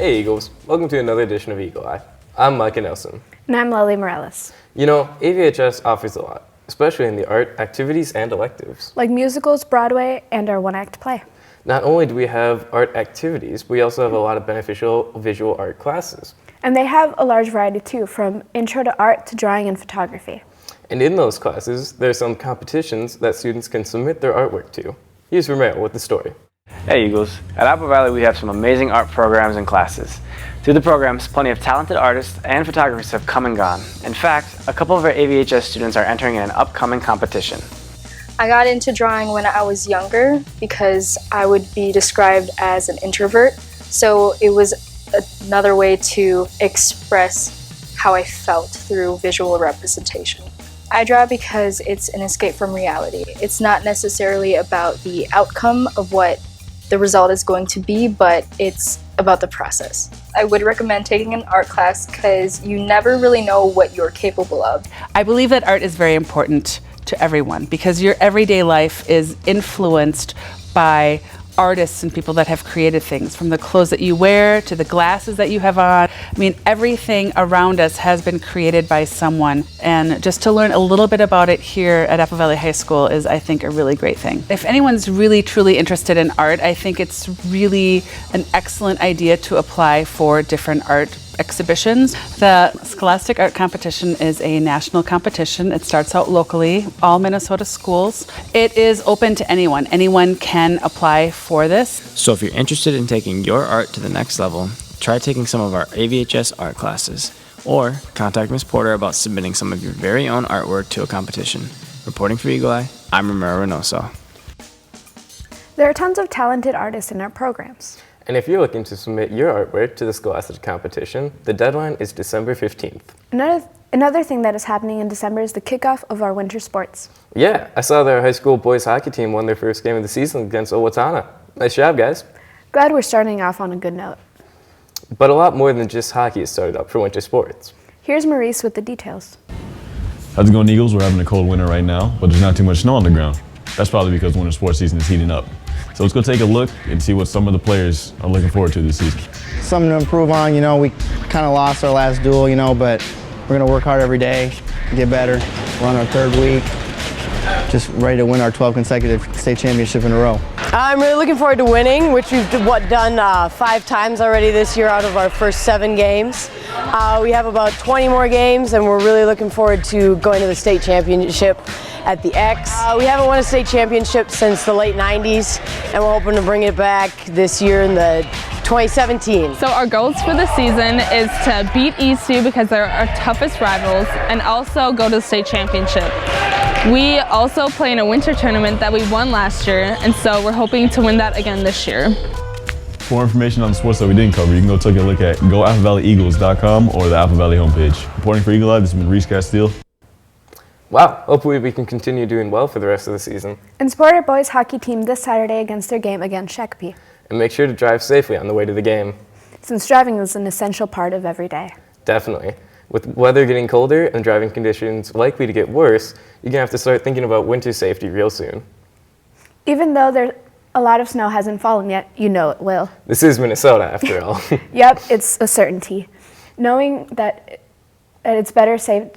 Hey Eagles, welcome to another edition of EaglEye. I'm Micah Nelson. And I'm Lily Morales. You know, AVHS offers a lot, especially in the art, activities, and electives. Like musicals, Broadway, and our one-act play. Not only do we have art activities, we also have a lot of beneficial visual art classes. And they have a large variety too, from intro to art to drawing and photography. And in those classes, there are some competitions that students can submit their artwork to. Here's Romeo with the story. Hey Eagles, at Apple Valley we have some amazing art programs and classes. Through the programs, plenty of talented artists and photographers have come and gone. In fact, a couple of our AVHS students are entering in an upcoming competition. I got into drawing when I was younger because I would be described as an introvert, so it was another way to express how I felt through visual representation. I draw because it's an escape from reality. It's not necessarily about the outcome of what the result is going to be, but it's about the process. I would recommend taking an art class because you never really know what you're capable of. I believe that art is very important to everyone because your everyday life is influenced by artists and people that have created things, from the clothes that you wear to the glasses that you have on. I mean, everything around us has been created by someone, and just to learn a little bit about it here at Apple Valley High School is, I think, a really great thing. If anyone's really truly interested in art, I think it's really an excellent idea to apply for different art exhibitions. The Scholastic Art Competition is a national competition. It starts out locally, all Minnesota schools. It is open to anyone. Anyone can apply for this. So if you're interested in taking your art to the next level, try taking some of our AVHS art classes, or contact Ms. Porter about submitting some of your very own artwork to a competition. Reporting for EaglEye, I'm Romero Reynoso. There are tons of talented artists in our programs. And if you're looking to submit your artwork to the Scholastic competition, the deadline is December 15th. Another thing that is happening in December is the kickoff of our winter sports. Yeah, I saw their high school boys hockey team won their first game of the season against Owatonna. Nice job, guys. Glad we're starting off on a good note. But a lot more than just hockey has started up for winter sports. Here's Maurice with the details. How's it going, Eagles? We're having a cold winter right now, but there's not too much snow on the ground. That's probably because winter sports season is heating up. So let's go take a look and see what some of the players are looking forward to this season. Something to improve on, we kind of lost our last duel, but we're going to work hard every day, get better. We're on our third week, just ready to win our 12th consecutive state championship in a row. I'm really looking forward to winning, which we've done 5 times already this year out of our first 7 games. We have about 20 more games, and we're really looking forward to going to the state championship at the X. We haven't won a state championship since the late 90s, and we're hoping to bring it back this year in the 2017. So our goals for the season is to beat ECU because they're our toughest rivals, and also go to the state championship. We also play in a winter tournament that we won last year, and so we're hoping to win that again this year. For more information on the sports that we didn't cover, you can go take a look at goapplevalley.eagles.com or the Apple Valley homepage. Reporting for EaglEye, this has been Reese Castile. Wow, hopefully we can continue doing well for the rest of the season. And support our boys hockey team this Saturday against their game against Shakopee. And make sure to drive safely on the way to the game. Since driving is an essential part of every day. Definitely. With weather getting colder and driving conditions likely to get worse, you're going to have to start thinking about winter safety real soon. Even though a lot of snow hasn't fallen yet, you know it will. This is Minnesota, after all. Yep, it's a certainty. Knowing that it's better to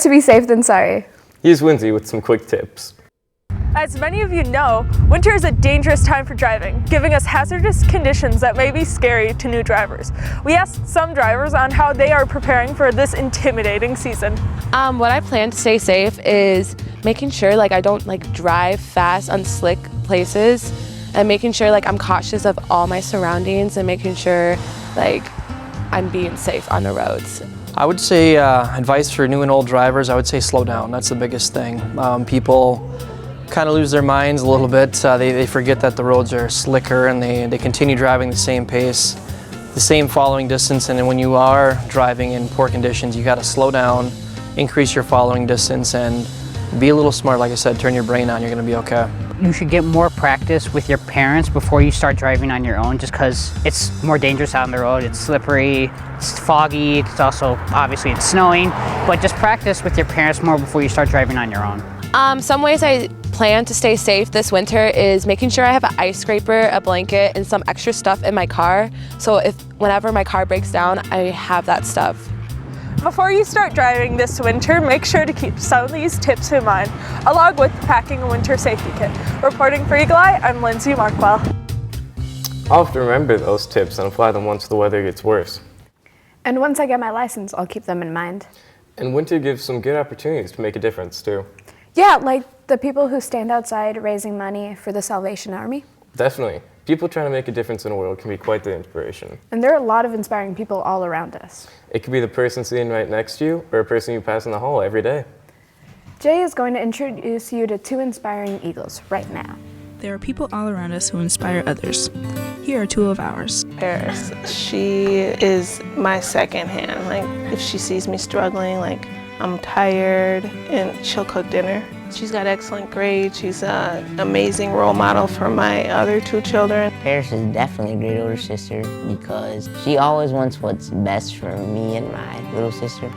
be safe than sorry. Here's Lindsay with some quick tips. As many of you know, winter is a dangerous time for driving, giving us hazardous conditions that may be scary to new drivers. We asked some drivers on how they are preparing for this intimidating season. What I plan to stay safe is making sure I don't drive fast on slick places, and making sure I'm cautious of all my surroundings, and making sure I'm being safe on the roads. I would say advice for new and old drivers, I would say slow down. That's the biggest thing. People kind of lose their minds a little bit. They forget that the roads are slicker, and they continue driving the same pace, the same following distance, and then when you are driving in poor conditions, you got to slow down, increase your following distance, and be a little smart. Like I said, turn your brain on, you're going to be okay. You should get more practice with your parents before you start driving on your own, just because it's more dangerous out on the road. It's slippery, it's foggy, it's also, obviously it's snowing, but just practice with your parents more before you start driving on your own. Some ways I plan to stay safe this winter is making sure I have an ice scraper, a blanket, and some extra stuff in my car. So whenever my car breaks down, I have that stuff. Before you start driving this winter, make sure to keep some of these tips in mind, along with packing a winter safety kit. Reporting for EaglEye, I'm Lindsay Markwell. I'll have to remember those tips and apply them once the weather gets worse. And once I get my license, I'll keep them in mind. And winter gives some good opportunities to make a difference too. Yeah, like the people who stand outside raising money for the Salvation Army. Definitely. People trying to make a difference in the world can be quite the inspiration. And there are a lot of inspiring people all around us. It could be the person sitting right next to you or a person you pass in the hall every day. Jay is going to introduce you to 2 inspiring Eagles right now. There are people all around us who inspire others. Here are 2 of ours. Paris, she is my second hand. Like, if she sees me struggling, like I'm tired, and she'll cook dinner. She's got excellent grades. She's an amazing role model for my other 2 children. Paris is definitely a great older sister because she always wants what's best for me and my little sister.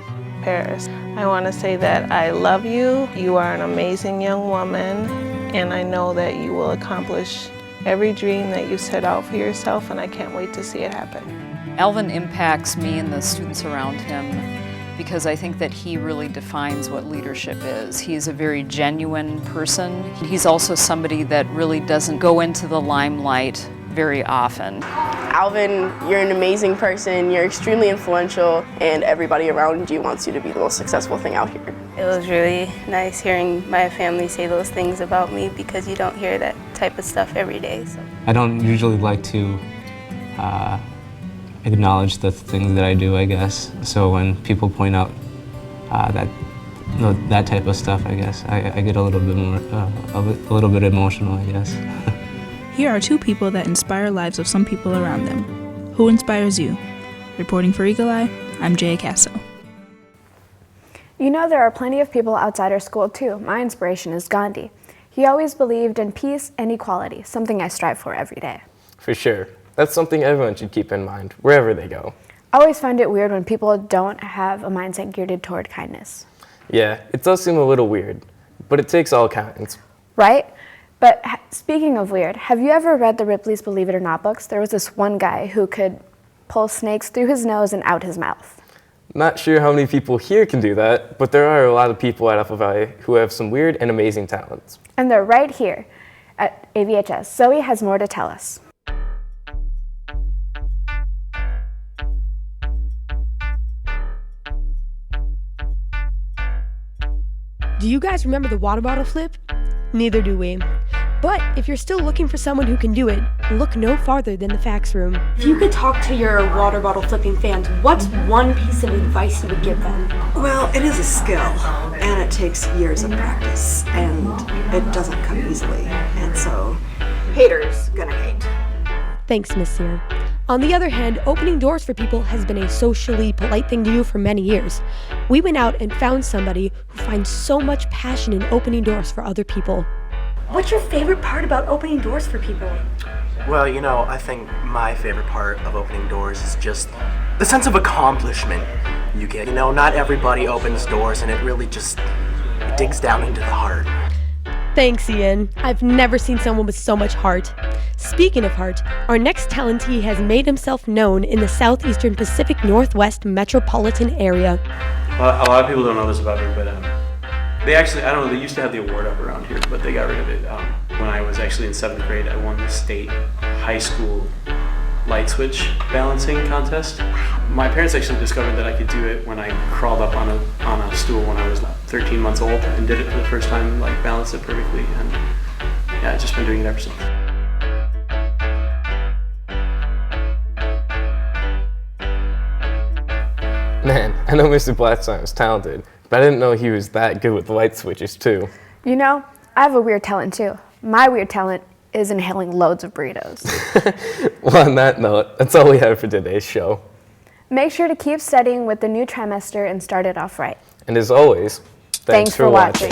Paris, I want to say that I love you. You are an amazing young woman, and I know that you will accomplish every dream that you set out for yourself, and I can't wait to see it happen. Alvin impacts me and the students around him because I think that he really defines what leadership is. He's a very genuine person. He's also somebody that really doesn't go into the limelight very often. Alvin, you're an amazing person, you're extremely influential, and everybody around you wants you to be the most successful thing out here. It was really nice hearing my family say those things about me because you don't hear that type of stuff every day. So. I don't usually like to acknowledge the things that I do, I guess. So when people point out that type of stuff, I guess, I get a little bit more, a little bit emotional, I guess. Here are 2 people that inspire lives of some people around them. Who inspires you? Reporting for EaglEye, I'm Jay Casso. You know, there are plenty of people outside our school too. My inspiration is Gandhi. He always believed in peace and equality, something I strive for every day. For sure. That's something everyone should keep in mind, wherever they go. I always find it weird when people don't have a mindset geared toward kindness. Yeah, it does seem a little weird, but it takes all kinds. Right? But speaking of weird, have you ever read the Ripley's Believe It or Not books? There was this one guy who could pull snakes through his nose and out his mouth. Not sure how many people here can do that, but there are a lot of people at Apple Valley who have some weird and amazing talents. And they're right here at AVHS. Zoe has more to tell us. Do you guys remember the water bottle flip? Neither do we. But if you're still looking for someone who can do it, look no farther than the fax room. If you could talk to your water bottle flipping fans, what's one piece of advice you would give them? Well, it is a skill, and it takes years of practice, and it doesn't come easily, and so haters gonna hate. Thanks, Miss Sear. On the other hand, opening doors for people has been a socially polite thing to do for many years. We went out and found somebody who finds so much passion in opening doors for other people. What's your favorite part about opening doors for people? Well, you know, I think my favorite part of opening doors is just the sense of accomplishment you get. You know, not everybody opens doors, and it really just digs down into the heart. Thanks, Ian. I've never seen someone with so much heart. Speaking of heart, our next talentee has made himself known in the southeastern Pacific Northwest metropolitan area. A lot of people don't know this about me, but they actually, I don't know, they used to have the award up around here, but they got rid of it. When I was actually in 7th grade, I won the state high school light switch balancing contest. My parents actually discovered that I could do it when I crawled up on a stool when I was 13 months old and did it for the first time, like balanced it perfectly, and yeah, I've just been doing it ever since. Man, I know Mr. Blackstein was talented, but I didn't know he was that good with light switches too. You know, I have a weird talent too. My weird talent is inhaling loads of burritos. Well, on that note, that's all we have for today's show. Make sure to keep studying with the new trimester and start it off right. And as always, thanks for watching.